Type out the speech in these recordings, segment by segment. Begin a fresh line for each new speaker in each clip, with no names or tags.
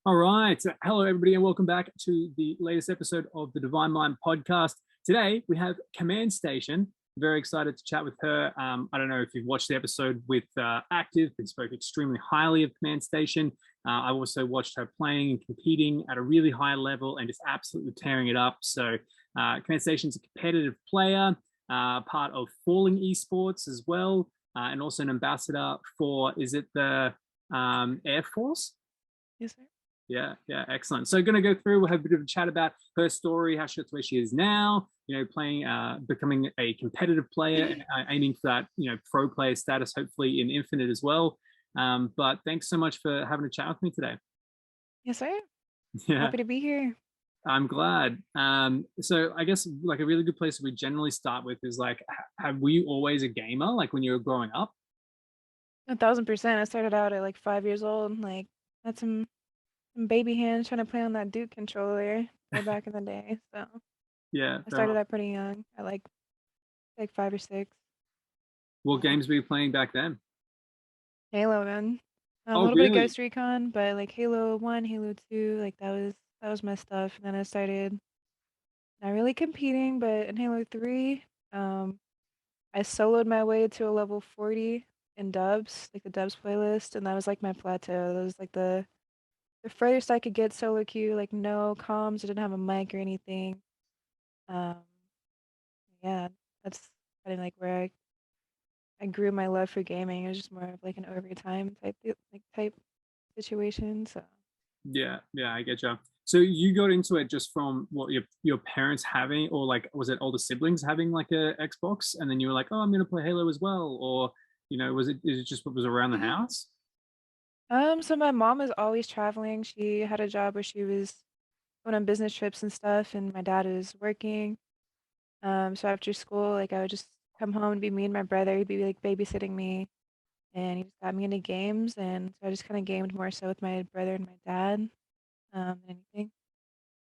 All right. Hello, everybody, and welcome back to the latest episode of the Divine Mind podcast. Today, we have Command Station. Very excited to chat with her. I don't know if you've watched the episode with Active, who spoke extremely highly of Command Station. I also watched her playing and competing at a really high level and just absolutely tearing it up. So, Command Station's a competitive player, part of Falling Esports as well, and also an ambassador for, is it the Air Force?
Yes, sir.
Yeah, excellent. So, going to go through. We'll have a bit of a chat about her story, how she gets where she is now. Playing, becoming a competitive player, aiming for that, pro player status, hopefully in Infinite as well. But thanks so much for having a chat with me today.
Yes, sir.
Yeah,
Happy to be here.
I'm glad. So I guess like a really good place we generally start with is like, were you always a gamer, like when you were growing up?
1000%. I started out at like 5 years old, like had some baby hands trying to play on that Duke controller way back in the day. So
Yeah,
I
fair
started
enough.
out pretty young, at like 5 or 6.
What
Um,
games were you playing back then?
Halo, man. A
Oh,
little bit of
really?
Ghost Recon, but like Halo 1, Halo 2, like that was my stuff. And then I started not really competing, but in Halo 3, um, I soloed my way to a level 40 in dubs, like the dubs playlist, and that was like my plateau. That was like the furthest I could get solo queue, like no comms, I didn't have a mic or anything. Um, yeah, that's kind of like where I grew my love for gaming. It was just more of like an overtime type situation. So
Yeah, I get you. So you got into it just from what your parents having, or like was it older siblings having like a Xbox, and then you were like, oh, I'm gonna play Halo as well, or is it just what was around the house?
so my mom is always traveling. She had a job where she was going on business trips and stuff, and my dad is working. So after school, like I would just come home and be me and my brother. He'd be like babysitting me, and he just got me into games, and so I just kind of gamed more so with my brother and my dad, than anything.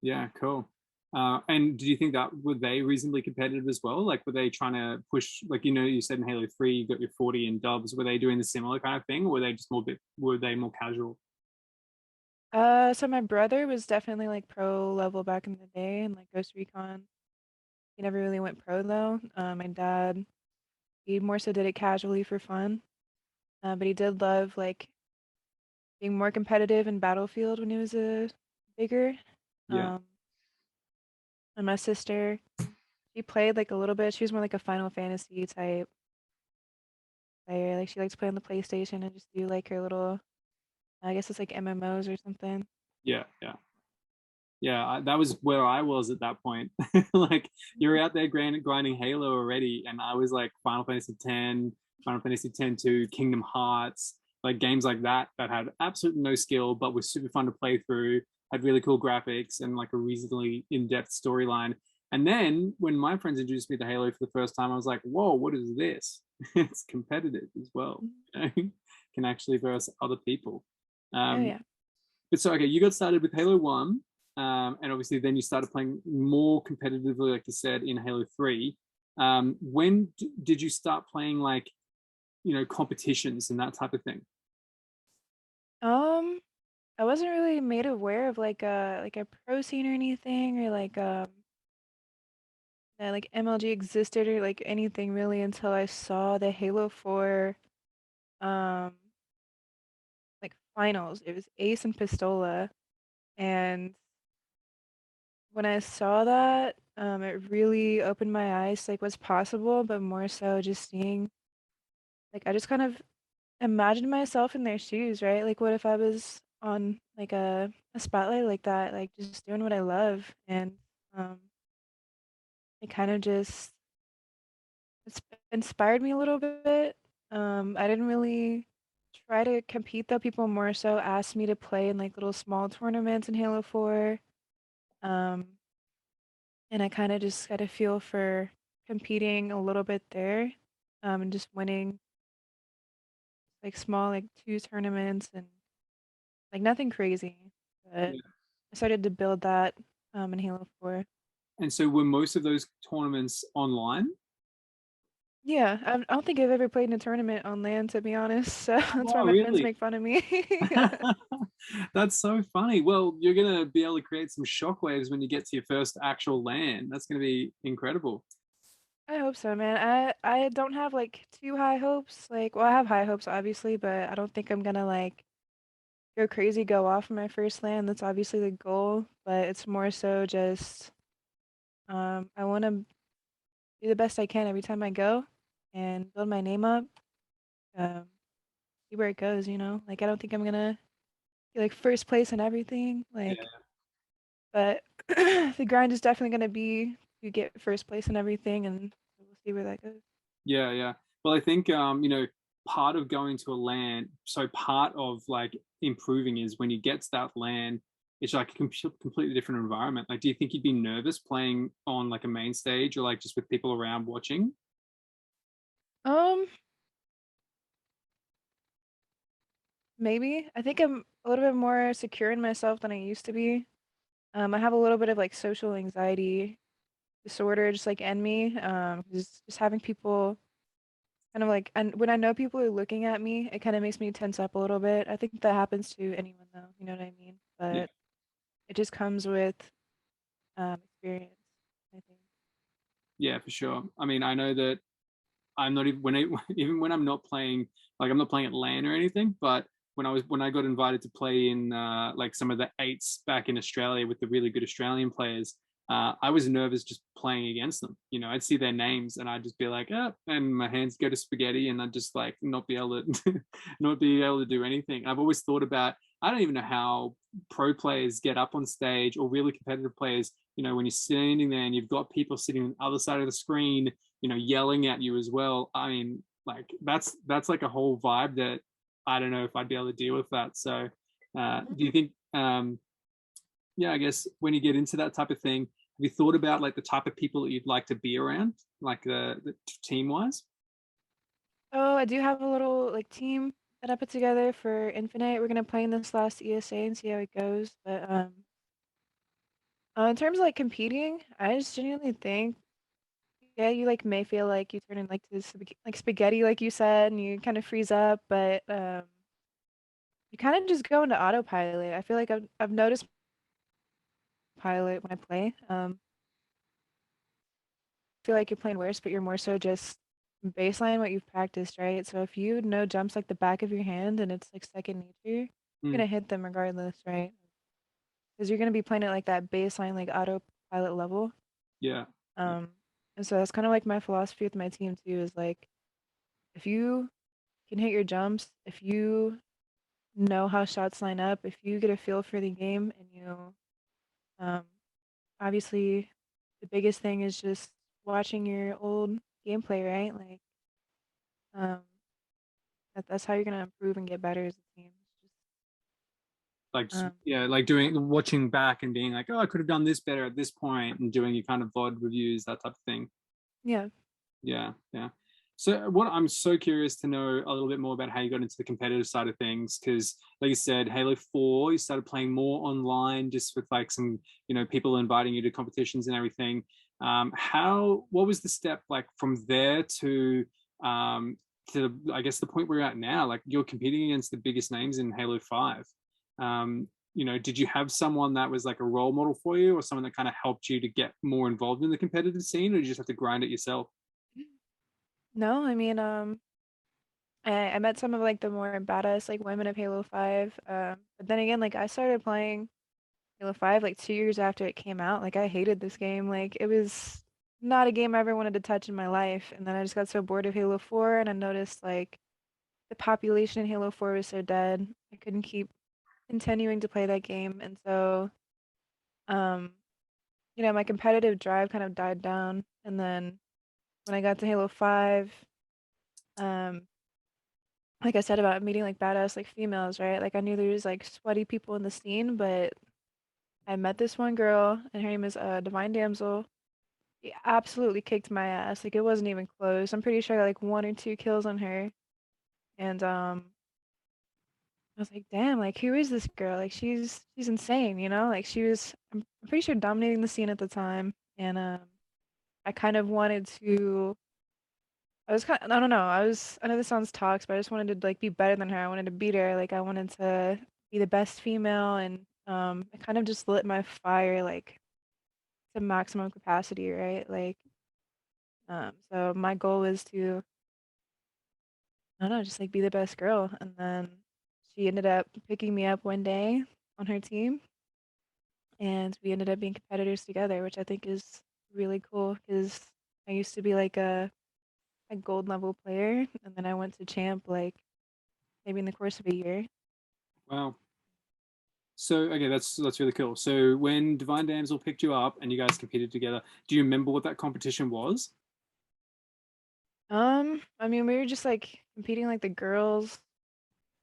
Yeah, cool. And did you think that were they reasonably competitive as well? Like, were they trying to push, like, you said in Halo 3, you got your 40 in dubs. Were they doing the similar kind of thing? Or were they more casual?
So my brother was definitely like pro level back in the day, and like Ghost Recon. He never really went pro though. My dad, he more so did it casually for fun. But he did love like being more competitive in Battlefield when he was bigger.
Yeah.
Um, and my sister, she played like a little bit. She was more like a Final Fantasy type player. Like she likes to play on the PlayStation and just do like her little, I guess it's like MMOs or something.
Yeah, that was where I was at that point. Like you're out there grinding Halo already, and I was like Final Fantasy X, Final Fantasy X-2, Kingdom Hearts, like games like that had absolutely no skill, but was super fun to play through. Had really cool graphics and like a reasonably in-depth storyline. And then when my friends introduced me to Halo for the first time, I was like, "Whoa, what is this?" It's competitive as well.
Mhm.
Can actually verse other people.
Oh
Um,
yeah.
but so, okay, you got started with Halo 1, and obviously then you started playing more competitively, like you said, in Halo 3. When did you start playing like, competitions and that type of thing?
Um, I wasn't really made aware of like a pro scene or anything or that like MLG existed or like anything really until I saw the Halo 4 um like finals. It was Ace and Pistola, and when I saw that, it really opened my eyes to like what's possible, but more so just seeing like I just kind of imagined myself in their shoes, right? Like what if I was on like a spotlight like that, like just doing what I love, and um it kind of just it's inspired me a little bit. I didn't really try to compete though. People more so asked me to play in like little small tournaments in Halo 4. Um, and I kind of just got a feel for competing a little bit there. And just winning like small like two tournaments and like nothing crazy. But
Yeah.
I started to build that in Halo 4.
And so were most of those tournaments online?
Yeah, I don't think I've ever played in a tournament on land, to be honest. So that's why
Oh,
my friends
really?
make fun of me.
That's so funny. Well, you're gonna be able to create some shockwaves when you get to your first actual land. That's gonna be incredible.
I hope so, man. I don't have like too high hopes. Like, well, I have high hopes obviously, but I don't think I'm gonna like go crazy, go off in my first land. That's obviously the goal, but it's more so just I want to do the best I can every time I go and build my name up. Um, see where it goes, you know? Like I don't think I'm gonna be like first place in everything, like,
Yeah.
but the grind is definitely gonna be to get first place in everything, and we'll see where that goes.
Yeah, yeah. Well, I think part of going to a land, so part of like improving is when you get to that land, it's like a completely different environment. Like, do you think you'd be nervous playing on like a main stage or like just with people around watching?
Um, Maybe. I think I'm a little bit more secure in myself than I used to be. I have a little bit of like social anxiety disorder just like in me. Just having people kind of like, and when I know people are looking at me, it kind of makes me tense up a little bit. I think that happens to anyone though, you know what I mean?
Yeah,
But it just comes with experience, I think.
yeah, for sure. I mean, I know that I'm not even even when I'm not playing, like I'm not playing at LAN or anything, but when I got invited to play in like some of the eights back in Australia with the really good Australian players, I was nervous just playing against them. You know, I'd see their names and I'd just be like, oh, and my hands go to spaghetti, and I'd just like not be able to not be able to do anything. I've always thought about, I don't even know how pro players get up on stage or really competitive players. You know, when you're standing there and you've got people sitting on the other side of the screen, you know, yelling at you as well. I mean, like that's like a whole vibe that I don't know if I'd be able to deal with that. So do you think yeah, I guess when you get into that type of thing, have you thought about like the type of people that you'd like to be around, like the team wise?
Oh, I do have a little like team that I put together for Infinite. We're gonna play in this last ESA and see how it goes. But in terms of like competing, I just genuinely think, yeah, you like may feel like you turn in like this like spaghetti, like you said, and you kind of freeze up, but you kind of just go into autopilot. I feel like I've noticed pilot when I play. I feel like you're playing worse, but you're more so just baseline what you've practiced, right? So if you know jumps like the back of your hand and it's like second nature, you're
Mm,
gonna hit them regardless, right? Because you're gonna be playing at like that baseline, like autopilot level.
yeah.
Um, and so that's kind of like my philosophy with my team too, is like if you can hit your jumps, if you know how shots line up, if you get a feel for the game and you um obviously the biggest thing is just watching your old gameplay, right? Like um that's how you're gonna improve and get better as a team. It's
Like
just
yeah, like doing watching back and being like, oh, I could have done this better at this point, and doing your kind of VOD reviews, that type of thing.
yeah.
Yeah, yeah. So what I'm so curious to know a little bit more about how you got into the competitive side of things, because like you said, Halo 4, you started playing more online just with like some, you know, people inviting you to competitions and everything. What was the step like from there um I guess the point we're at now? Like you're competing against the biggest names in Halo 5. You know, did you have someone that was like a role model for you or someone that kind of helped you to get more involved in the competitive scene, or did you just have to grind it yourself?
No, I mean I met some of like the more badass like women of Halo 5. But then again, like I started playing Halo 5 like 2 years after it came out. Like I hated this game. Like it was not a game I ever wanted to touch in my life. And then I just got so bored of Halo 4 and I noticed like the population in Halo 4 was so dead. I couldn't keep continuing to play that game. And so um my competitive drive kind of died down. And then when I got to Halo 5, um like I said about meeting like badass like females, right? Like I knew there was like sweaty people in the scene, but I met this one girl and her name is Divine Damsel. She absolutely kicked my ass. Like it wasn't even close. I'm pretty sure I got like 1 or 2 kills on her. And I was like, damn, like who is this girl? Like she's insane, you know? Like she was I'm pretty sure dominating the scene at the time. And I kind of wanted to I was kind of, I don't know. I know this sounds toxic, but I just wanted to like be better than her. I wanted to beat her. Like I wanted to be the best female, and I kind of just lit my fire like to maximum capacity, right? Like so my goal was to, I don't know, just like be the best girl. And then she ended up picking me up one day on her team, and we ended up being competitors together, which I think is really cool because I used to be like a gold level player, and then I went to champ like maybe in the course of a year.
Wow. So okay, that's really cool. So when Divine Damsel picked you up and you guys competed together, do you remember what that competition was?
I mean, we were just like competing like the girls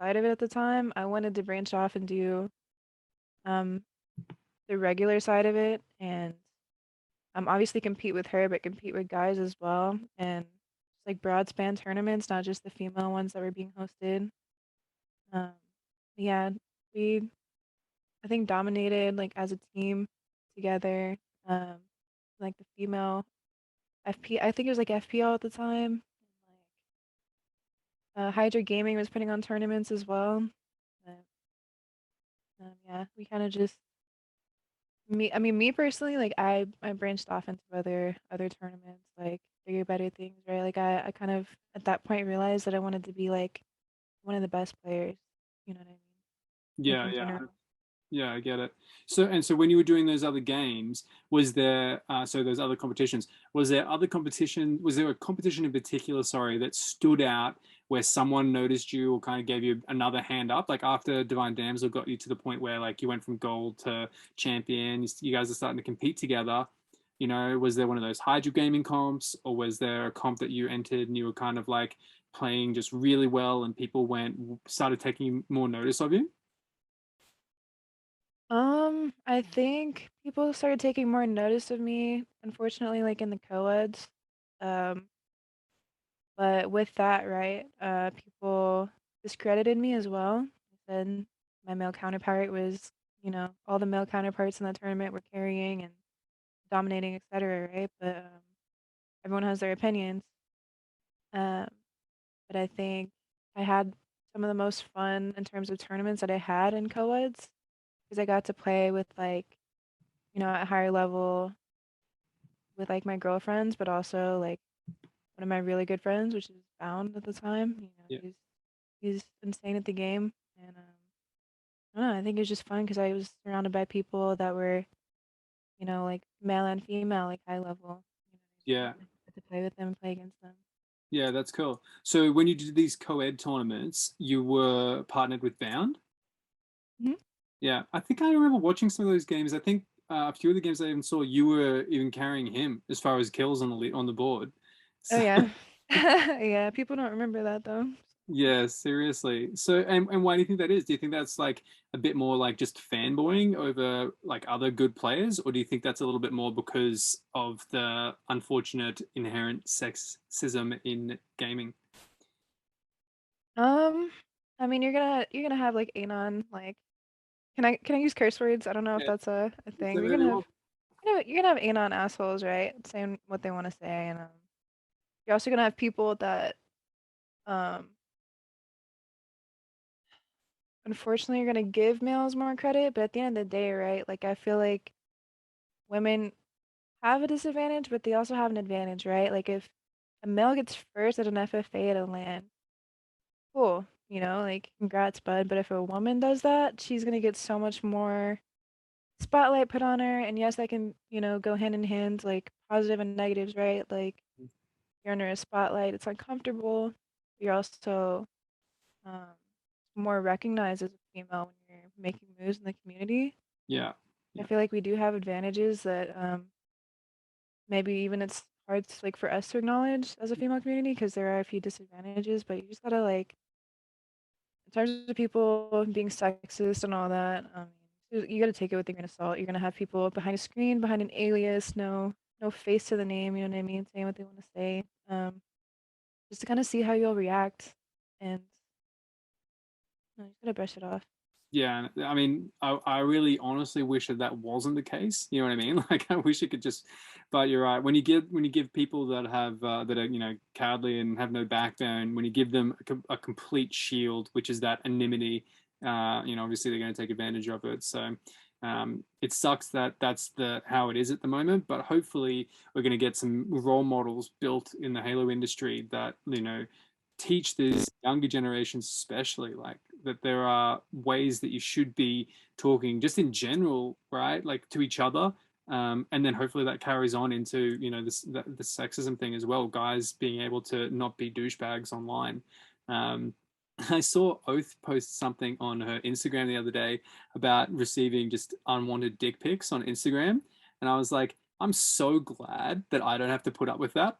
side of it at the time. I wanted to branch off and do um the regular side of it, and obviously compete with her, but compete with guys as well, and just like broad span tournaments, not just the female ones that were being hosted. Um, yeah, we I think dominated like as a team together. Um, like the female FP, I think it was like FPL at the time. Hydra Gaming was putting on tournaments as well. But, yeah, we kind of just me. I mean, me personally, like I branched off into other tournaments, like bigger, better things, right? Like I kind of at that point realized that I wanted to be like one of the best players. You know what I mean? Like
Yeah,
in
yeah.
general.
Yeah, I get it. So when you were doing those other games, was there so those other competitions, was there a competition in particular, sorry, that stood out where someone noticed you or kind of gave you another hand up? Like after Divine Damsel got you to the point where like you went from gold to champion, you guys are starting to compete together. Was there one of those Hydro Gaming comps, or was there a comp that you entered and you were kind of like playing just really well and people started taking more notice of you?
I think people started taking more notice of me, unfortunately, like in the co-eds. Um, but with that, right, people discredited me as well. They said my male counterpart was, all the male counterparts in the tournament were carrying and dominating, etc., right? But everyone has their opinions. Um, but I think I had some of the most fun in terms of tournaments that I had in co-eds because I got to play with like, at a higher level with like my girlfriends, but also like one of my really good friends, which is Bound at the time.
Yeah.
He's insane at the game, and I don't know. I think it was just fun because I was surrounded by people that were, like male and female, like high level.
Yeah.
I got to play with them and play against them.
Yeah, that's cool. So when you did these co-ed tournaments, you were partnered with Bound?
Mhm.
Yeah, I think I remember watching some of those games. I think a few of the games I even saw, you were even carrying him as far as kills on on the board.
Oh
So,
yeah, yeah. People don't remember that though.
yeah, seriously. So, and why do you think that is? Do you think that's like a bit more like just fanboying over like other good players, or do you think that's a little bit more because of the unfortunate inherent sexism in gaming?
Um, I mean, you're gonna have like Anon. Like, can I use curse words? I don't know if
Yeah,
that's a thing.
so
You're
really
gonna have
well.
you're gonna have Anon assholes, right? Saying what they want to say, and you're also gonna have people that um unfortunately you're gonna give males more credit, but at the end of the day, right? Like I feel like women have a disadvantage, but they also have an advantage, right? Like if a male gets first at an FFA at a LAN, cool, like congrats, bud. But if a woman does that, she's gonna get so much more spotlight put on her. And yes, that can, go hand in hand, like positive and negatives, right? Like you're under a spotlight, it's uncomfortable. You're also um, more recognized as a female when you're making moves in the community.
Yeah.
I
Yeah.
feel like we do have advantages that maybe even it's hard to, like for us to acknowledge as a female community because there are a few disadvantages, but you just gotta like in terms of people being sexist and all that, you gotta take it with a grain of salt. You're gonna have people behind a screen, behind an alias, no face to the name, you know what I mean, saying what they want to say. Just to kind of see how you'll react, and you just gotta brush it off.
Yeah, I mean, I really honestly wish that that wasn't the case. You know what I mean? Like, I wish it could just But you're right. When you give people that have that are cowardly and have no backbone, when you give them a complete shield, which is that anonymity, obviously they're going to take advantage of it. So it sucks that that's the how it is at the moment. But hopefully we're going to get some role models built in the Halo industry that teach these younger generations, especially like that there are ways that you should be talking just in general, right? Like to each other, and then hopefully that carries on into the sexism thing as well. Guys being able to not be douchebags online. Um, I saw Oath post something on her Instagram the other day about receiving just unwanted dick pics on Instagram, and I was like, I'm so glad that I don't have to put up with that.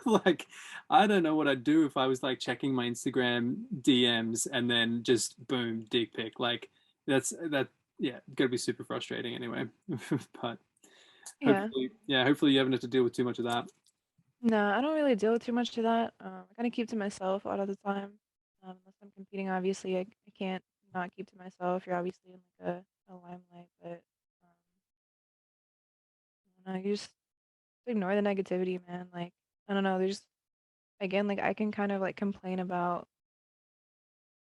Like, I don't know what I'd do if I was like checking my Instagram DMs and then just boom, dick pic. Like, that. Yeah, gotta be super frustrating anyway. But
Yeah.
hopefully you haven't had to deal with too much of that.
No, I don't really deal with too much of that. I kind of keep to myself a lot of the time. Unless I'm competing, obviously, I can't not keep to myself. You're obviously in like a limelight, but I don't know, you just ignore the negativity, man. Like, I don't know, there's again, like I can kind of like complain about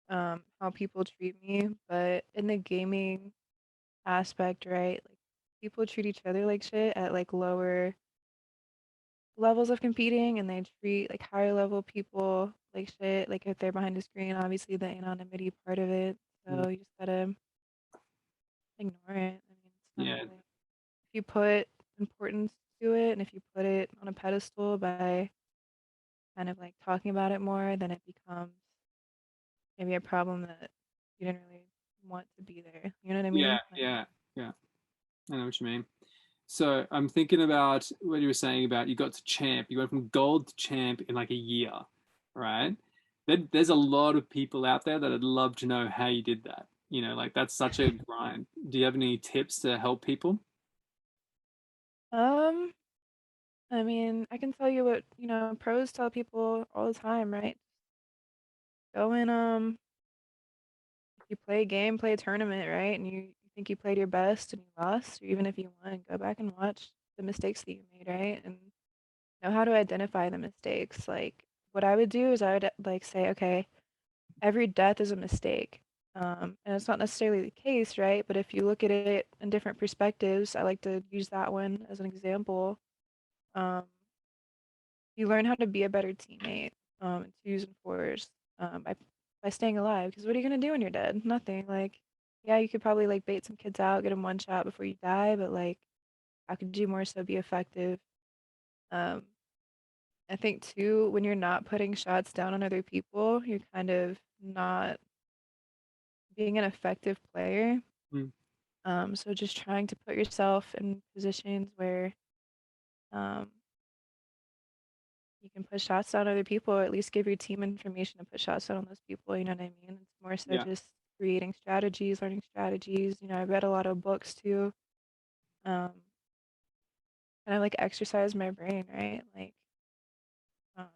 how people treat me, but in the gaming aspect, right? Like people treat each other like shit at like lower levels of competing, and they treat like higher level people like shit. Like if they're behind a screen, obviously the anonymity part of it.
Mm.
So you just gotta ignore it. I mean, it's not
Yeah,
really if you put importance to it and if you put it on a pedestal by kind of like talking about it more, then it becomes maybe a problem that you didn't really want to be there. You know what I
yeah,
mean? Like,
yeah. I know what you mean. So I'm thinking about what you were saying about you got to champ. You went from gold to champ in like a year, right? There's a lot of people out there that I'd love to know how you did that. Like that's such a grind. Do you have any tips to help people?
um, I mean, I can tell you what, pros tell people all the time, right? Go in, if you play a game, play a tournament, right? And you think you played your best and you lost, or even if you won, go back and watch the mistakes that you made, right? And know how to identify the mistakes. Like what I would do is I would like say, okay, every death is a mistake. And it's not necessarily the case, right? But if you look at it in different perspectives, I like to use that one as an example. Um, you learn how to be a better teammate, in twos and fours, by staying alive. Because what are you gonna do when you're dead? Nothing. Like, yeah, you could probably like bait some kids out, get them one shot before you die, but like, how could you more so be effective? Um, I think too, when you're not putting shots down on other people, you're kind of not being an effective player.
Mm,
So just trying to put yourself in positions where um, you can put shots down on other people, or at least give your team information to put shots down on those people. You know what I mean? It's more so
yeah,
just creating strategies, learning strategies. I read a lot of books too. Um, and I like exercise my brain, right? Like, um,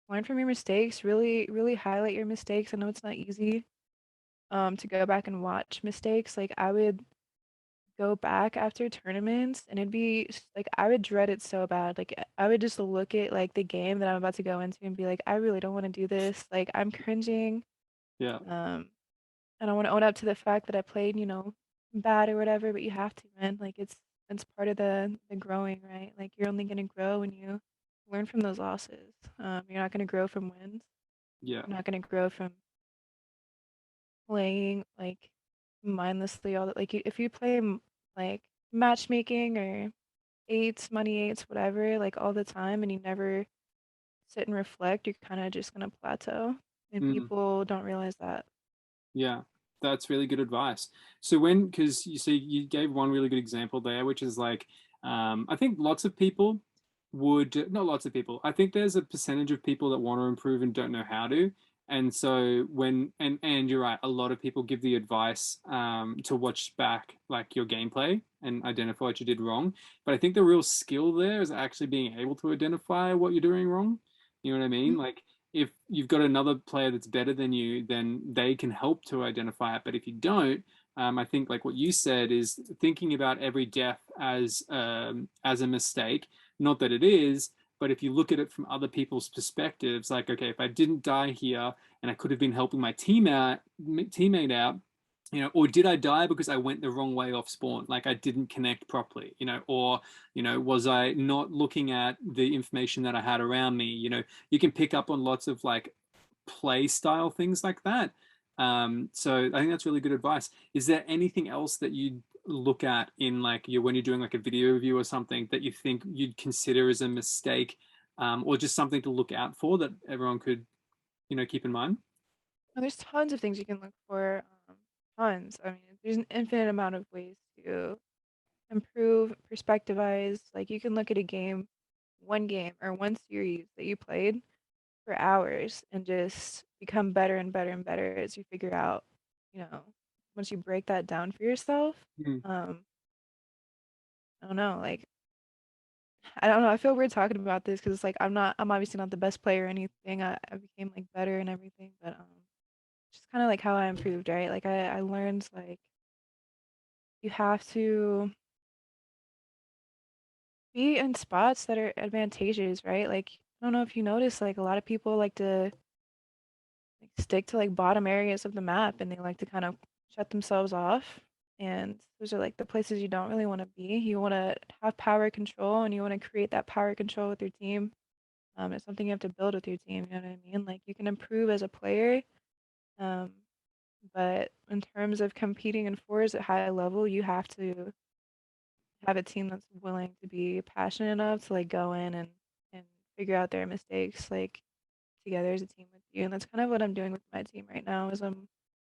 learn from your mistakes. Really, really highlight your mistakes. I know it's not easy to go back and watch mistakes. Like I would go back after tournaments and it'd be like I would dread it so bad. Like I would just look at like the game that I'm about to go into and be like, I really don't want to do this. Like I'm cringing.
yeah,
Um, I don't want to own up to the fact that I played, bad or whatever, but you have to, man. Like it's part of the growing, right? Like you're only gonna grow when you learn from those losses. You're not gonna grow from wins.
yeah,
You're not gonna grow from playing like mindlessly all that. Like if you play like matchmaking or eights, money eights, whatever, like all the time, and you never sit and reflect, you're kind of just gonna plateau. And
mm,
people don't realize that.
yeah. That's really good advice. So because you see, you gave one really good example there, which is like, I think lots of people not lots of people. I think there's a percentage of people that want to improve and don't know how to. And so and you're right, a lot of people give the advice to watch back like your gameplay and identify what you did wrong. But I think the real skill there is actually being able to identify what you're doing wrong. You know what I mean?
Mhm.
Like if you've got another player that's better than you, then they can help to identify it. But if you don't, I think like what you said is thinking about every death as a mistake. Not that it is, but if you look at it from other people's perspectives, like okay, if I didn't die here and I could have been helping my teammate out, or did I die because I went the wrong way off spawn, like I didn't connect properly, or was I not looking at the information that I had around me? You can pick up on lots of like play style things like that. So I think that's really good advice. Is there anything else that you look at in like when you're doing like a video review or something that you think you'd consider as a mistake, or just something to look out for that everyone could, keep in mind?
Well, there's tons of things you can look for. Tons. I mean, there's an infinite amount of ways to improve perspective eyes. Like you can look at a game, one game or one series that you played for hours and just become better and better and better as you figure out, you know, once you break that down for yourself.
Mm.
Um, I don't know, like I don't know. I feel weird talking about this because it's like I'm obviously not the best player or anything. I became like better and everything, but just kind of like how I improved, right? Like I learned like you have to be in spots that are advantageous, right? Like I don't know if you notice, like a lot of people like to like stick to like bottom areas of the map and they like to kind of shut themselves off. And those are like the places you don't really want to be. You want to have power control and you want to create that power control with your team. It's something you have to build with your team. You know what I mean? Like you can improve as a player, um, but in terms of competing in fours at high level, you have to have a team that's willing to be passionate enough to like go in and figure out their mistakes like together as a team with you. And that's kind of what I'm doing with my team right now. Is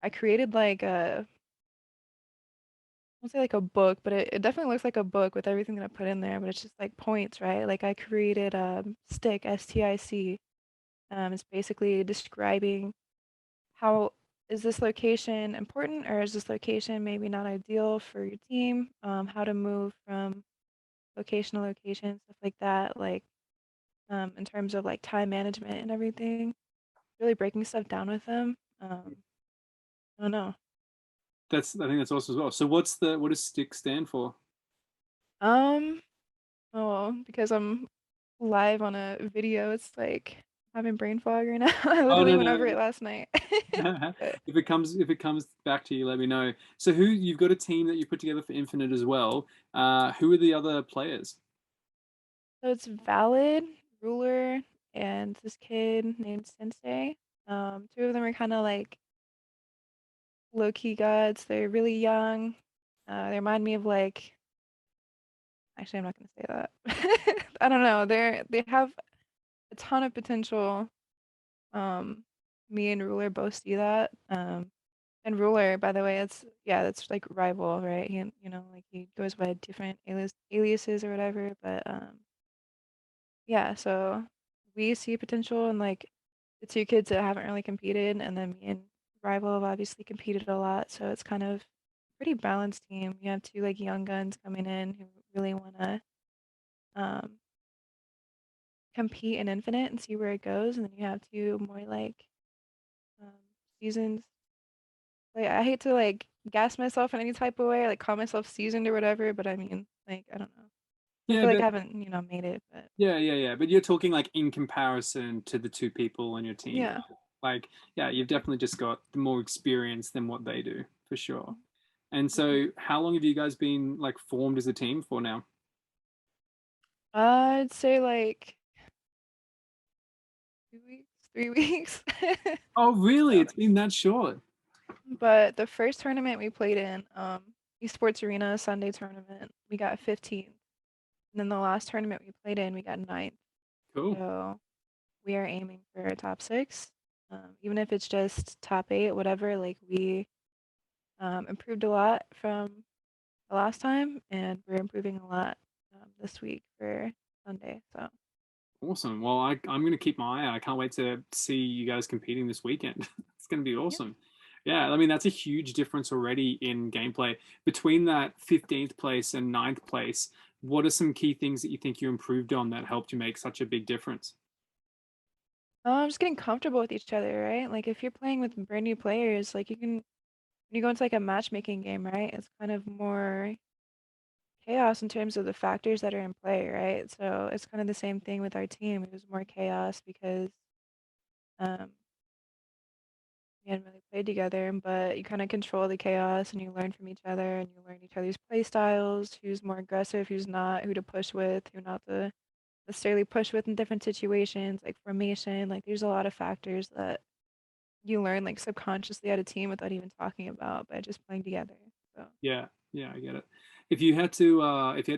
I created like a I won't say like a book, but it definitely looks like a book with everything that I put in there. But it's just like points, right? Like I created stick STIC. It's basically describing how is this location important or is this location maybe not ideal for your team? How to move from location to location, stuff like that. Like in terms of like time management and everything, really breaking stuff down with them. I don't know.
I think that's awesome as well. So what does stick stand for?
Um, oh, well, because I'm live on a video, it's like having brain fog right now. I
Oh
literally
no
went over
no.
it last night. But,
If it comes back to you, let me know. So who you've got a team that you put together for Infinite as well. Who are the other players?
so it's Valid, Ruler, and this kid named Sensei. Two of them are kind of like low-key gods. They're really young. They remind me of like, actually, I'm not gonna say that. I don't know. They have a ton of potential. Um, Me and Ruler both see that. And Ruler, by the way, it's yeah, that's like rival, right? Like he goes by different aliases or whatever. But yeah, so we see potential in like the two kids that haven't really competed, and then me and rival have obviously competed a lot. So it's kind of pretty balanced team. You have two like young guns coming in who really want to um compete in Infinite and see where it goes, and then you have two more like um seasons. Like I hate to like gas myself in any type of way, like call myself seasoned or whatever, but I mean, like I don't know. I
Yeah,
feel like
but
I haven't, made it, but
yeah. But you're talking like in comparison to the two people on your team.
yeah.
Like, yeah, you've definitely just got more experience than what they do, for sure. And
Mhm.
so, how long have you guys been like formed as a team for now?
I'd say like 2 weeks, 3 weeks.
Oh, really?
So,
It's been that short?
but the first tournament we played in, Esports Arena Sunday tournament, we got 15th. And then the last tournament we played in, we got ninth.
Cool.
So we are aiming for a top six. Even if it's just top eight, whatever, like we improved a lot from the last time, and we're improving a lot this week for Sunday. So
Awesome. Well, I'm going to keep my eye out. I can't wait to see you guys competing this weekend. It's going to be
yeah.
awesome. Yeah, I mean, that's a huge difference already in gameplay. Between that 15th place and ninth place, what are some key things that you think you improved on that helped you make such a big difference?
Just getting comfortable with each other, right? Like if you're playing with brand new players, like you can. when you go into like a matchmaking game, right? It's kind of more chaos in terms of the factors that are in play, right? So it's kind of the same thing with our team. It was more chaos because um, we hadn't really played together, but you kind of control the chaos and you learn from each other and you learn each other's play styles, who's more aggressive, who's not, who to push with, who not to necessarily push with in different situations, like formation. Like there's a lot of factors that you learn like subconsciously at a team without even talking about by just playing together. So
Yeah, yeah, I get it. If you had to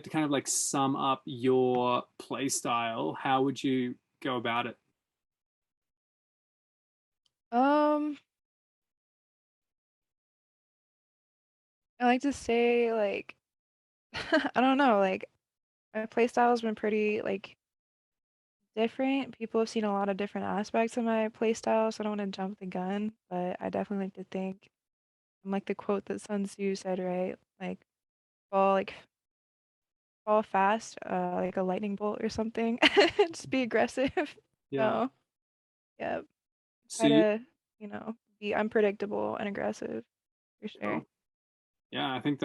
kind of like sum up your play style, how would you go about it?
um I like to say like I don't know, like my play style has been pretty like different. People have seen a lot of different aspects of my play style, so I don't want to jump the gun, but I definitely like to think I'm like the quote that Sun Tzu said, right? Like fall fast, like a lightning bolt or something. Just be aggressive.
Yeah.
So yeah,
So
try
you,
to, be unpredictable and aggressive for sure.
sure. Yeah, I think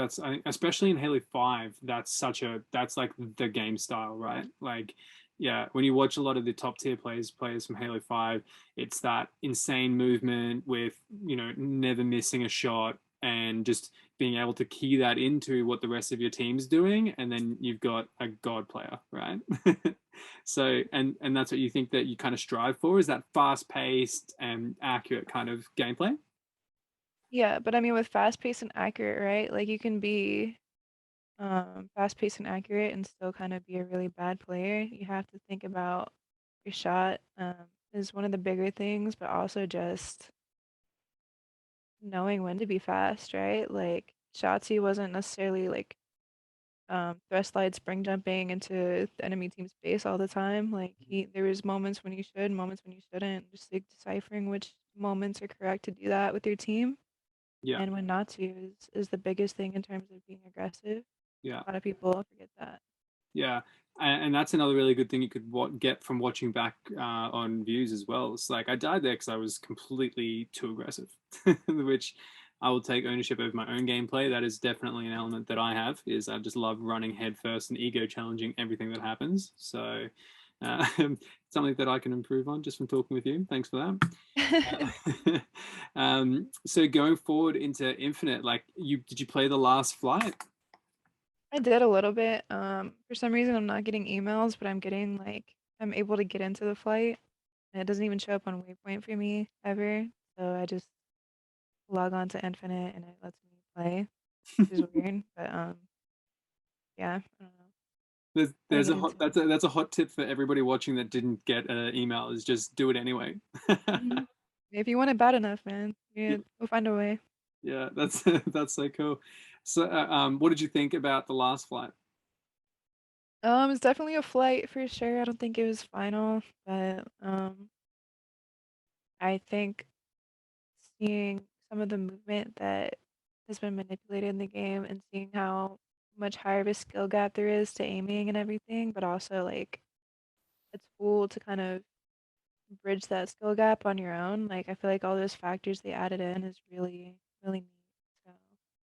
especially in Halo 5, that's like the game style, right? Like, yeah, when you watch a lot of the top tier players from Halo 5, it's that insane movement with, never missing a shot and just being able to key that into what the rest of your team's doing, and then you've got a god player, right? So, and that's what you think that you kind of strive for, is that fast-paced and accurate kind of gameplay?
Yeah, but I mean with fast paced and accurate, right? Like you can be fast paced and accurate and still kind of be a really bad player. You have to think about your shot is one of the bigger things, but also just knowing when to be fast, right? Like Shotzi wasn't necessarily like thrust slide spring jumping into the enemy team's base all the time. Like there was moments when you should, moments when you shouldn't. Just like deciphering which moments are correct to do that with your team
Yeah,
and when not to is the biggest thing in terms of being aggressive.
yeah.
A lot of people forget that.
Yeah, and that's another really good thing you could get from watching back on views as well. It's like I died there because I was completely too aggressive, which I will take ownership of my own gameplay. That is definitely an element that I have. Is I just love running headfirst and ego challenging everything that happens. So something that I can improve on just from talking with you. Thanks for that. So going forward into Infinite, like did you play the last flight?
I did a little bit. For some reason, I'm not getting emails, but I'm able to get into the flight, and it doesn't even show up on Waypoint for me ever. So I just log on to Infinite, and it lets me play, which is weird. But yeah, I don't know. Gotta
There's
get
a hot
into it.
that's a hot tip for everybody watching that didn't get an email, is just do it anyway.
Mhm. If you want it bad enough, man,
Yeah,
we'll find a way.
yeah, that's that's so cool. So, what did you think about the last flight?
It's definitely a flight for sure. I don't think it was final, but I think seeing some of the movement that has been manipulated in the game and seeing how much higher of a skill gap there is to aiming and everything, but also like a tool to kind of bridge that skill gap on your own. Like I feel like all those factors they added in is really, really neat. So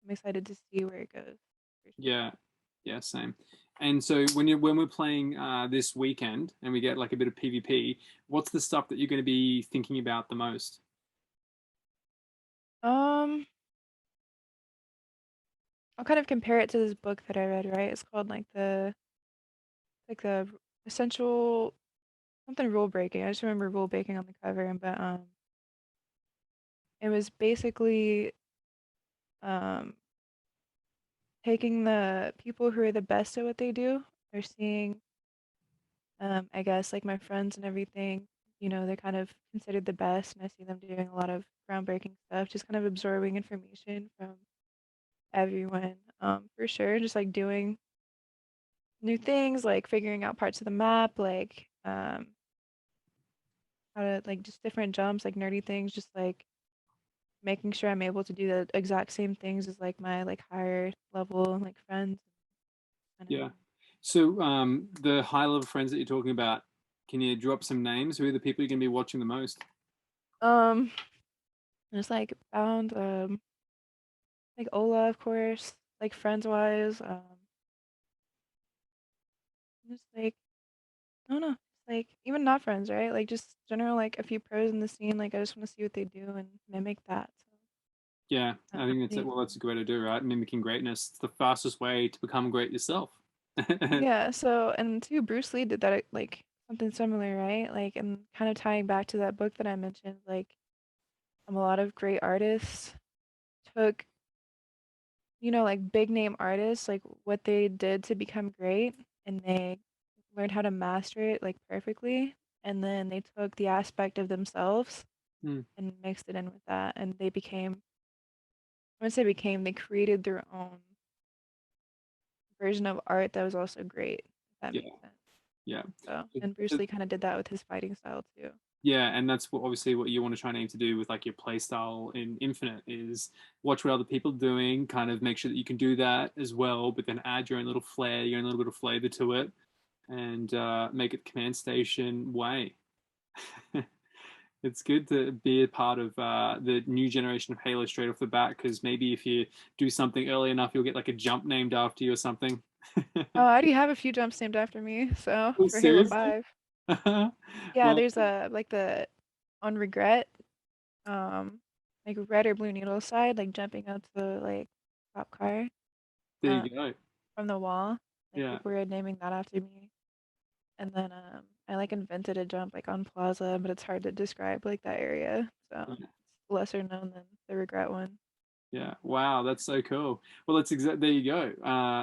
I'm excited to see where it goes for sure.
Yeah, yeah, same. And so when we're playing this weekend and we get like a bit of PvP, what's the stuff that you're going to be thinking about the most?
Um, I'll kind of compare it to this book that I read, right? It's called like the essential something rule breaking. I just remember rule breaking on the cover, but it was basically um taking the people who are the best at what they do. They're seeing I guess like my friends and everything, they're kind of considered the best and I see them doing a lot of groundbreaking stuff, just kind of absorbing information from everyone. For sure, just like doing new things, like figuring out parts of the map, like how to like just different jumps, like nerdy things, just like making sure I'm able to do the exact same things as like my like higher level like friends kind of
Yeah.
thing.
So, the high level friends that you're talking about, can you drop some names? Who are the people you're going to be watching the most?
Um, just like found like Ola, of course, like friends wise, just like I don't know, like even not friends, right? Like just general like a few pros in the scene. Like I just want to see what they do and mimic that.
Yeah,
So
I think that's it.
neat.
Well, that's a great way to do, right? Mimicking greatness. It's the fastest way to become great yourself.
Yeah. So and too, Bruce Lee did that like something similar, right? Like and kind of tying back to that book that I mentioned, like a lot of great artists took like big name artists, like what they did to become great, and they learned how to master it like perfectly. And then they took the aspect of themselves
Mm,
and mixed it in with that. And they became, I wouldn't say became, they created their own version of art that was also great, if that
yeah,
makes sense.
yeah.
So, and Bruce Lee kind of did that with his fighting style too.
Yeah, and that's obviously what you want to try and aim to do with like your play style in Infinite is watch what other people are doing, kind of make sure that you can do that as well, but then add your own little flair, your own little bit of flavor to it, and make it command station way. It's good to be a part of the new generation of Halo straight off the bat because maybe if you do something early enough, you'll get like a jump named after you or something.
Oh, I already have a few jumps named after me, so
Oh,
for Halo
seriously?
5. Yeah,
Well,
there's a like the on regret, um, like red or blue needle side, like jumping out to the like top car,
there
uh,
you go.
from the wall. Like
Yeah.
people were naming that after me. And then I like invented a jump like on Plaza, but it's hard to describe like that area. So
Yeah.
it's lesser known than the regret one.
Yeah. Wow, that's so cool. Well, that's exactly there you go.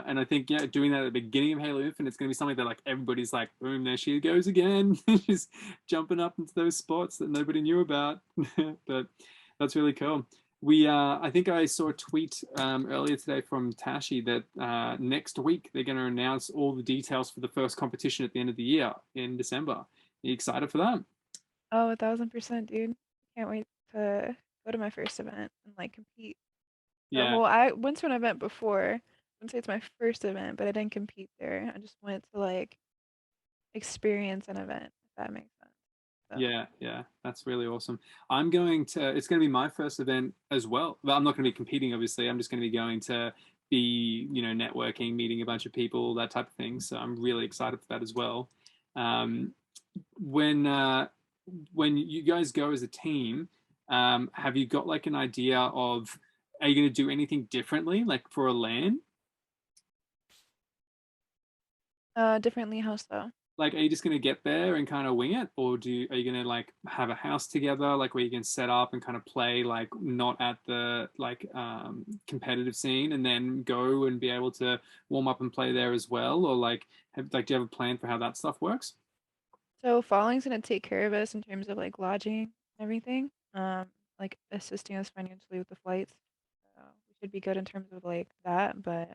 And I think yeah, doing that at the beginning of Halo Infinite, it's going to be something that like everybody's like, boom, there she goes again, she's jumping up into those spots that nobody knew about. But that's really cool. I think I saw a tweet earlier today from Tashi that next week they're going to announce all the details for the first competition at the end of the year in December. Are you excited for that?
Oh, 1000%, dude. Can't wait to go to my first event and like compete.
Yeah.
Well, I went to an event before. I wouldn't say it's my first event, but I didn't compete there. I just went to like experience an event, if that makes sense. So,
Yeah, yeah, that's really awesome. It's going to be my first event as well. But I'm not going to be competing, obviously. I'm just going to be going to be, networking, meeting a bunch of people, that type of thing. So I'm really excited for that as well. Um, when when you guys go as a team, have you got like an idea of are you going to do anything differently, like for a LAN?
differently, how so?
Like, are you just gonna get there and kind of wing it, or are you gonna like have a house together, like where you can set up and kind of play like not at the like competitive scene, and then go and be able to warm up and play there as well, or do you have a plan for how that stuff works?
So Falling's gonna take care of us in terms of like lodging and everything. Like assisting us financially with the flights. So we should be good in terms of like that. But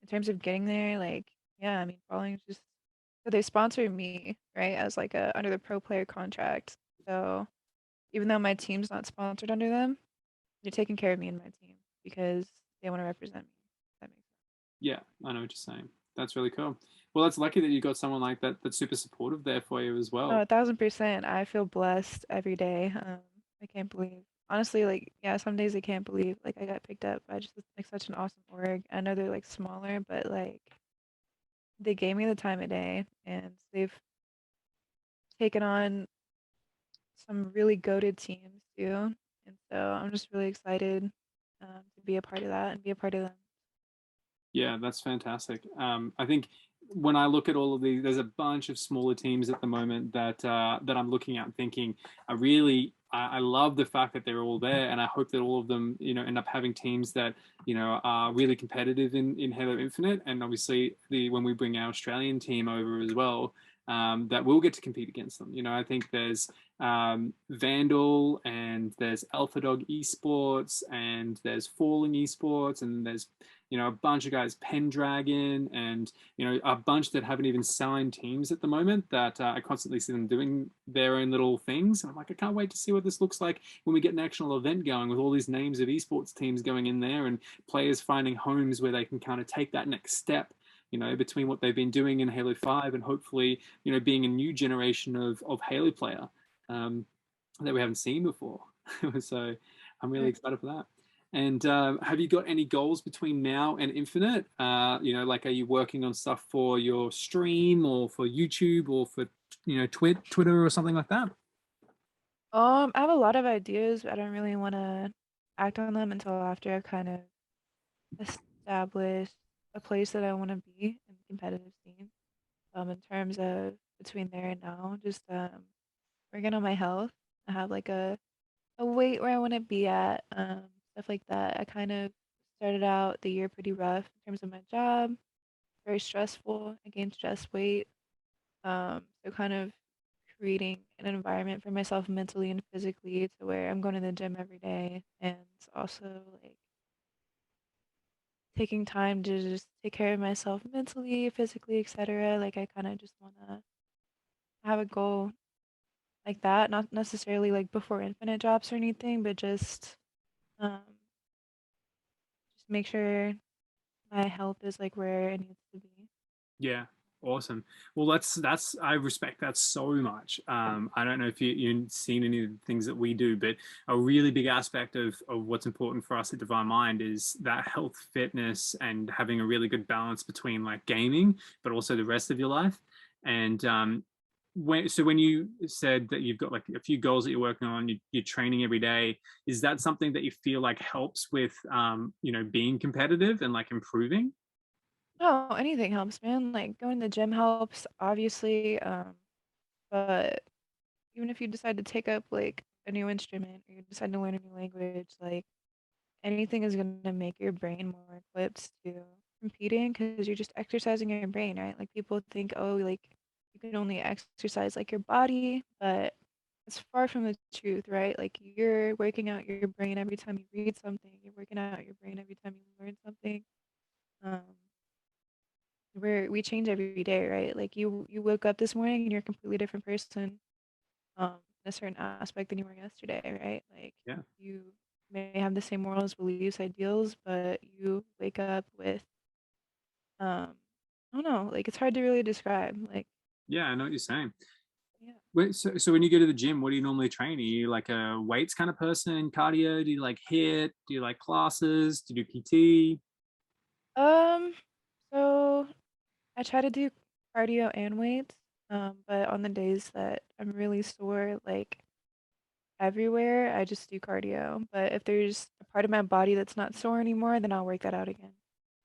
in terms of getting there, like yeah, I mean Falling's just so they sponsor me, right, as like a under the pro player contract. So even though my team's not sponsored under them, they're taking care of me and my team because they want to represent me. If that makes
Yeah, I know what you're saying. That's really cool. Well, that's lucky that you got someone like that that's super supportive there for you as
Oh,
well.
1000%. I feel blessed every day. I can't believe. Honestly, like, yeah, some days I can't believe like I got picked up by just like such an awesome org. I know they're like smaller, but like they gave me the time of day and they've taken on some really goated teams too. And so I'm just really excited to be a part of that and be a part of them.
Yeah, that's fantastic. I think when I look at all of these, there's a bunch of smaller teams at the moment that I'm looking at and thinking, I love the fact that they're all there, and I hope that all of them, end up having teams that, are really competitive in Halo Infinite, and obviously when we bring our Australian team over as well, that we'll get to compete against them. I think there's Vandal and there's AlphaDog Esports and there's Falling Esports and there's a bunch of guys, Pendragon, and a bunch that haven't even signed teams at the moment. That I constantly see them doing their own little things, and I'm like, I can't wait to see what this looks like when we get an actual event going with all these names of esports teams going in there and players finding homes where they can kind of take that next step. Between what they've been doing in Halo 5 and hopefully, being a new generation of Halo player that we haven't seen before. So I'm really
Right.
excited for that. And have you got any goals between now and Infinite? Like, are you working on stuff for your stream or for YouTube or for Twitter or something like that?
I have a lot of ideas, but I don't really want to act on them until after I've kind of established a place that I want to be in the competitive scene. In terms of between there and now, just working on my health. I have like a weight where I want to be at, stuff like that. I kind of started out the year pretty rough in terms of my job, very stressful. I gained stress weight. So kind of creating an environment for myself mentally and physically to where I'm going to the gym every day and also like taking time to just take care of myself mentally, physically, etc. Like I kind of just want to have a goal like that, not necessarily like before Infinite drops or anything, but um just make sure my health is like where it needs to be.
Yeah, awesome. Well, that's I respect that so much. I don't know if you've seen any of the things that we do, but a really big aspect of what's important for us at Divine Mind is that health, fitness, and having a really good balance between like gaming, but also the rest of your life. And when you said that you've got like a few goals that you're working on, you're training every day, is that something that you feel like helps with being competitive and like improving?
Oh, anything helps, man. Like going to the gym helps, obviously. But even if you decide to take up like a new instrument or you decide to learn a new language, like anything is gonna make your brain more equipped to competing because you're just exercising your brain, right? Like people think, oh, like you can only exercise like your body, but it's far from the truth, right? Like you're working out your brain every time you read something, you're working out your brain every time you learn something. Um, we change every day, right? Like you woke up this morning and you're a completely different person, in a certain aspect than you were yesterday, right? Like
Yeah.
you may have the same morals, beliefs, ideals, but you wake up with um I don't know, like it's hard to really describe. Like
Yeah, I know what you're saying.
yeah.
Wait, so when you go to the gym, what do you normally train? Are you like a weights kind of person, cardio? Do you like hit? Do you like classes? Do you do PT?
Um so I try to do cardio and weights, but on the days that I'm really sore, like everywhere, I just do cardio. But if there's a part of my body that's not sore anymore, then I'll work that out again.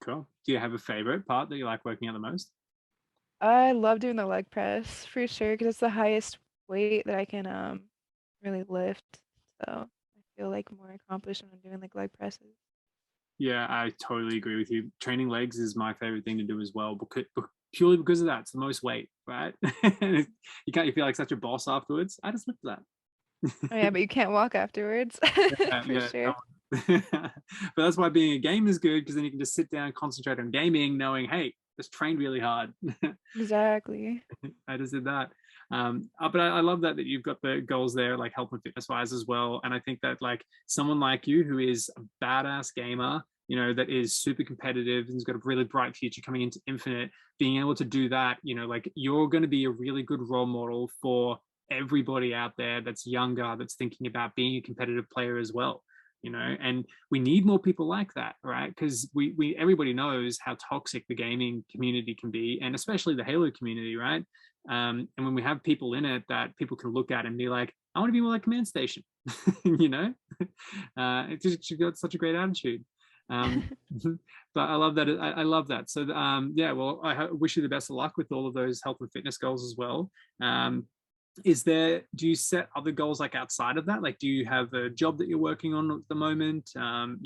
Cool. Do you have a favorite part that you like working out the most?
I love doing the leg press for sure because it's the highest weight that I can really lift. So I feel like more accomplished when I'm doing like leg presses.
Yeah, I totally agree with you. Training legs is my favorite thing to do as well, purely because of that. It's the most weight, right? You feel like such a boss afterwards. I just lift that.
Oh yeah, but you can't walk afterwards for
Yeah.
sure.
But that's why being a gamer is good because then you can just sit down, concentrate on gaming, knowing, hey, just trained really hard.
Exactly.
I just did that. But I love that you've got the goals there, like health and fitness wise as well. And I think that like someone like you who is a badass gamer, that is super competitive and has got a really bright future coming into Infinite, being able to do that, like you're going to be a really good role model for everybody out there that's younger, that's thinking about being a competitive player as well. And we need more people like that, right? Because we everybody knows how toxic the gaming community can be, and especially the Halo community, right? And when we have people in it that people can look at and be like, I want to be more like Command Station, you know, it's just, she got such a great attitude. Um, but I love that. I love that. So, yeah, well, wish you the best of luck with all of those health and fitness goals as well. Do you set other goals like outside of that? Like, do you have a job that you're working on at the moment?
Um,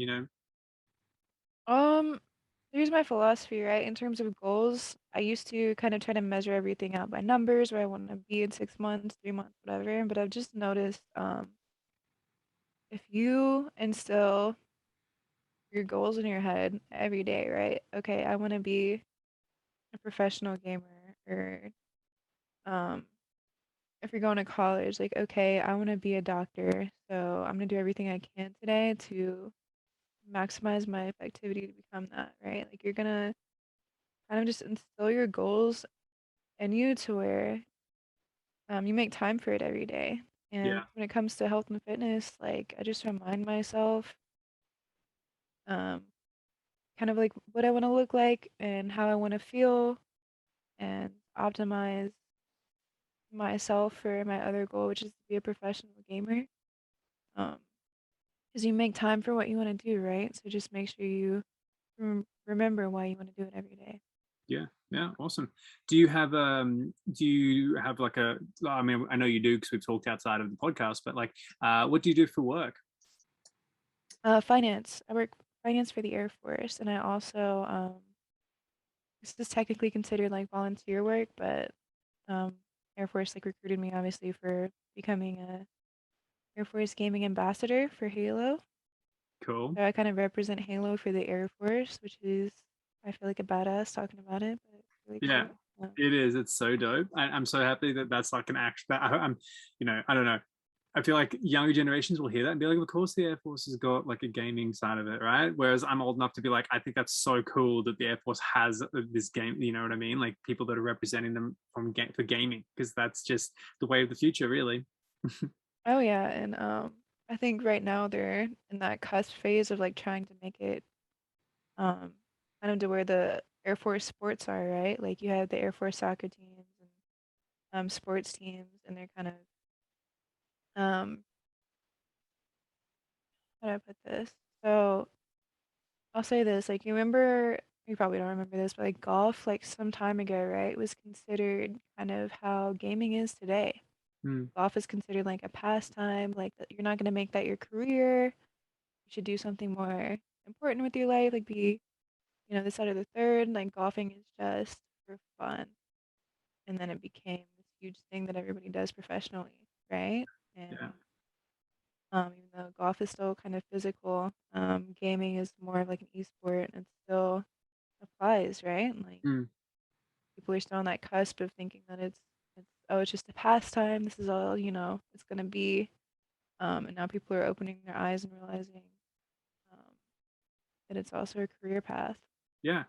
Here's my philosophy, right? In terms of goals, I used to kind of try to measure everything out by numbers, where I want to be in 6 months, 3 months, whatever. But I've just noticed, if you instill your goals in your head every day, right? Okay, I want to be a professional gamer, or um, if you're going to college, like, okay, I want to be a doctor, so I'm gonna do everything I can today to maximize my effectivity to become that, right? Like, you're gonna kind of just instill your goals in you to where you make time for it every day. And
Yeah,
when it comes to health and fitness, like, I just remind myself um, kind of like what I want to look like and how I want to feel and optimize myself for my other goal, which is to be a professional gamer. Um, because you make time for what you want to do, right? So just make sure you remember why you want to do it every day.
Yeah, yeah, awesome. Do you have like a, I mean, I know you do because we've talked outside of the podcast, but like what do you do for work?
Finance. I work finance for the Air Force, and I also this is technically considered like volunteer work, but um, Air Force like recruited me obviously for becoming a Air Force gaming ambassador for Halo.
Cool.
So I kind of represent Halo for the Air Force, which is I feel like a badass talking about it, but it's really
Yeah,
cool.
it is. It's so dope. I'm so happy that that's like an act that I'm, I don't know. I feel like younger generations will hear that and be like, of course the Air Force has got like a gaming side of it, right? Whereas I'm old enough to be like, I think that's so cool that the Air Force has this game, you know what I mean? Like people that are representing them for gaming, because that's just the way of the future, really.
Oh yeah, and I think right now they're in that cusp phase of like trying to make it um kind of to where the Air Force sports are, right? Like you have the Air Force soccer teams and sports teams, and they're kind of um how do I put this? So I'll say this, like you probably don't remember this, but like golf, like some time ago, right, was considered kind of how gaming is today.
Mm,
Golf is considered like a pastime, like that you're not gonna make that your career. You should do something more important with your life, like be, this out of the third. Like golfing is just for fun. And then it became this huge thing that everybody does professionally, right? And
yeah,
even though golf is still kind of physical, gaming is more of like an esport and it still applies, right? Like
mm,
people are still on that cusp of thinking that it's just a pastime. This is all, it's gonna be. And now people are opening their eyes and realizing um, that it's also a career path.
yeah,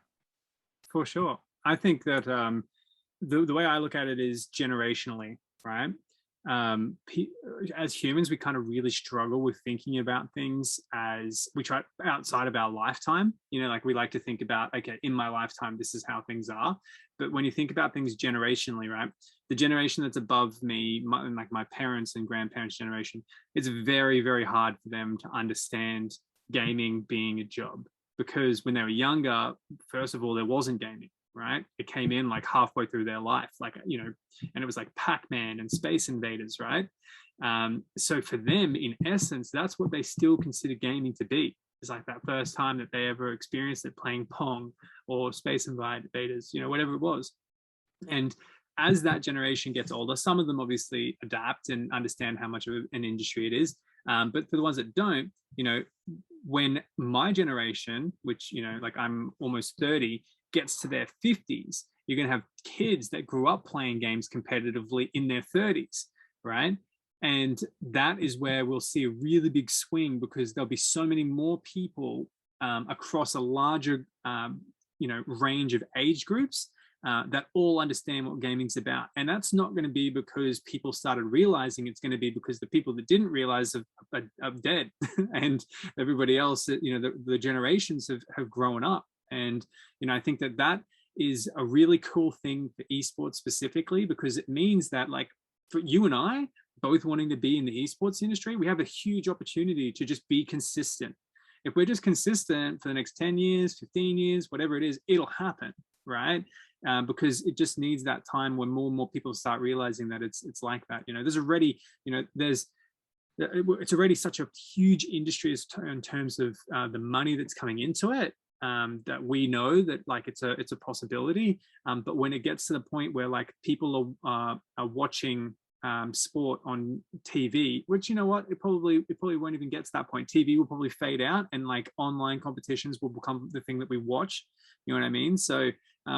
for sure. I think that the way I look at it is generationally, right? Um, as humans, we kind of really struggle with thinking about things as we try outside of our lifetime. Like we like to think about, okay, in my lifetime, this is how things are. But when you think about things generationally, right? The generation that's above me, like my parents and grandparents' generation, it's very, very hard for them to understand gaming being a job because when they were younger, first of all, there wasn't gaming, right? It came in like halfway through their life, and it was like Pac-Man and Space Invaders, right? So for them, in essence, that's what they still consider gaming to be. It's like that first time that they ever experienced it playing Pong or Space Invaders, whatever it was. And as that generation gets older, some of them obviously adapt and understand how much of an industry it is. But for the ones that don't, when my generation, which, like I'm almost 30, gets to their 50s, you're going to have kids that grew up playing games competitively in their 30s, right? And that is where we'll see a really big swing because there'll be so many more people across a larger, range of age groups that all understand what gaming's about. And that's not going to be because people started realizing. It's going to be because the people that didn't realize are dead and everybody else, the generations have grown up. And, I think that is a really cool thing for esports specifically, because it means that like for you and I, both wanting to be in the esports industry, we have a huge opportunity to just be consistent. If we're just consistent for the next 10 years, 15 years, whatever it is, it'll happen, right? Because it just needs that time when more and more people start realizing that it's like that. There's already, it's already such a huge industry in terms of the money that's coming into it. That we know that like it's a possibility, but when it gets to the point where like people are watching sport on TV, which it probably won't even get to that point. TV will probably fade out, and like online competitions will become the thing that we watch. You know what I mean? So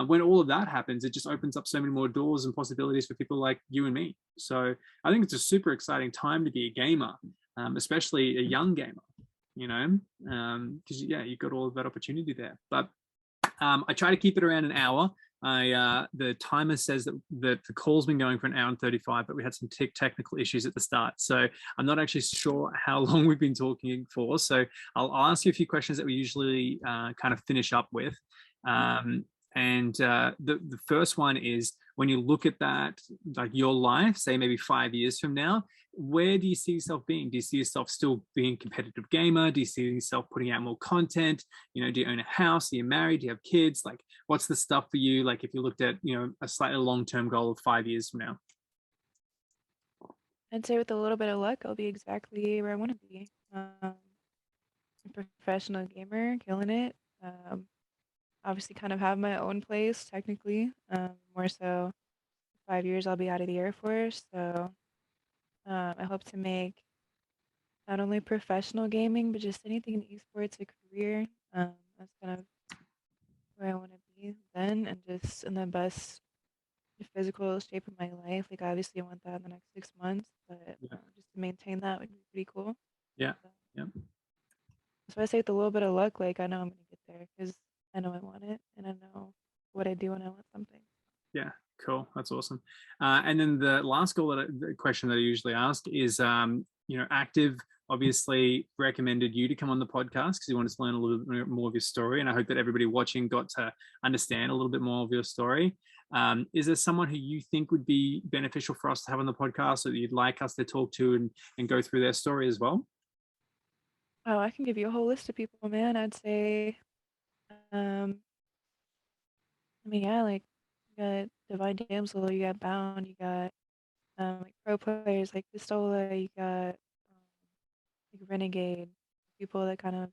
when all of that happens, it just opens up so many more doors and possibilities for people like you and me. So I think it's a super exciting time to be a gamer, especially a young gamer. Because yeah, you've got all of that opportunity there. But I try to keep it around an hour. The timer says that the call's been going for an hour and 35, but we had some technical issues at the start. So I'm not actually sure how long we've been talking for. So I'll ask you a few questions that we usually kind of finish up with. The first one is, when you look at that, like your life, say maybe 5 years from now, where do you see yourself being? Do you see yourself still being a competitive gamer? Do you see yourself putting out more content? You know, do you own a house? Are you married? Do you have kids? Like, what's the stuff for you? Like, if you looked at, you know, a slightly long-term goal of 5 years from now.
I'd say with a little bit of luck, I'll be exactly where I want to be. A professional gamer, killing it. Obviously kind of have my own place technically. More so 5 years I'll be out of the Air Force. So I hope to make not only professional gaming, but just anything in esports a career. That's kind of where I want to be then, and just in the best physical shape of my life. Like obviously I want that in the next 6 months, but just to maintain that would be pretty cool.
Yeah.
So,
Yeah.
so I say with a little bit of luck, like I know I'm gonna get there because I know I want it and I know what I do when I want something.
Yeah, cool. That's awesome. And then the last the question that I usually ask is, you know, Active obviously recommended you to come on the podcast because he wanted to learn a little bit more of your story. And I hope that everybody watching got to understand a little bit more of your story. Is there someone who you think would be beneficial for us to have on the podcast, or that you'd like us to talk to and go through their story as well?
Oh, I can give you a whole list of people, man. I'd say, I mean, yeah, like you got Divine Damsel, you got Bound, you got like pro players like Pistola, you got like Renegade, people that kind of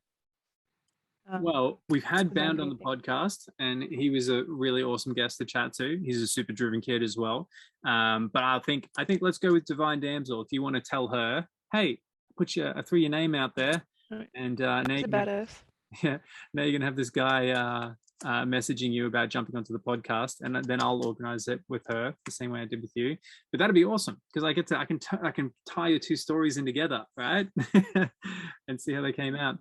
Well, we've had
been
Bound on the
motivating.
podcast, and he was a really awesome guest to chat to. He's a super driven kid as well. But I think let's go with Divine Damsel. If you want to tell her, hey, I threw your name out there,
Right.
and now
He's
you
a
can have,
badass.
yeah, now you're gonna have this guy messaging you about jumping onto the podcast, and then I'll organize it with her the same way I did with you. But that'd be awesome because I can tie your two stories in together, right? And see how they came out.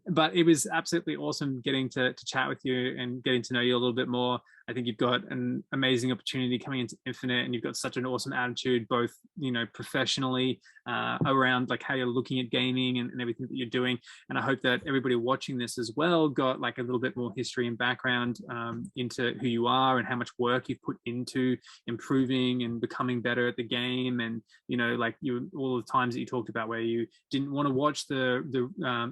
But it was absolutely awesome getting to chat with you and getting to know you a little bit more. I think you've got an amazing opportunity coming into Infinite, and you've got such an awesome attitude, both, you know, professionally, around like how you're looking at gaming and everything that you're doing. And I hope that everybody watching this as well got like a little bit more history and background into who you are and how much work you've put into improving and becoming better at the game. And, you know, like all the times that you talked about where you didn't want to watch the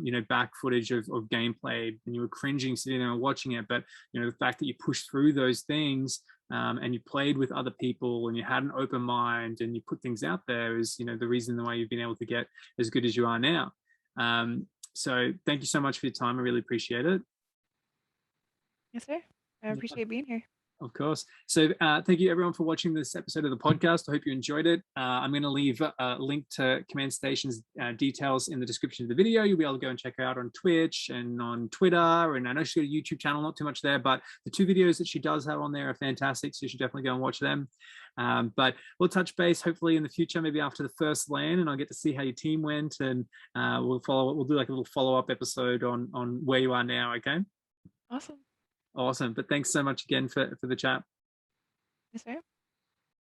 you know, back footage of gameplay, and you were cringing sitting there and watching it. But, you know, the fact that you pushed through those things, and you played with other people and you had an open mind and you put things out there, is, you know, the reason why you've been able to get as good as you are now. So thank you so much for your time. I really appreciate it.
Yes, sir. I appreciate being here.
Of course. So thank you everyone for watching this episode of the podcast. I hope you enjoyed it. I'm going to leave a link to Command Station's details in the description of the video. You'll be able to go and check her out on Twitch and on Twitter. And I know she's got a YouTube channel, not too much there, but the 2 videos that she does have on there are fantastic. So you should definitely go and watch them. But we'll touch base hopefully in the future, maybe after the first LAN, and I'll get to see how your team went, and we'll do like a little follow-up episode on where you are now. Okay.
Awesome.
Awesome. But thanks so much again for the chat.
Yes, sir.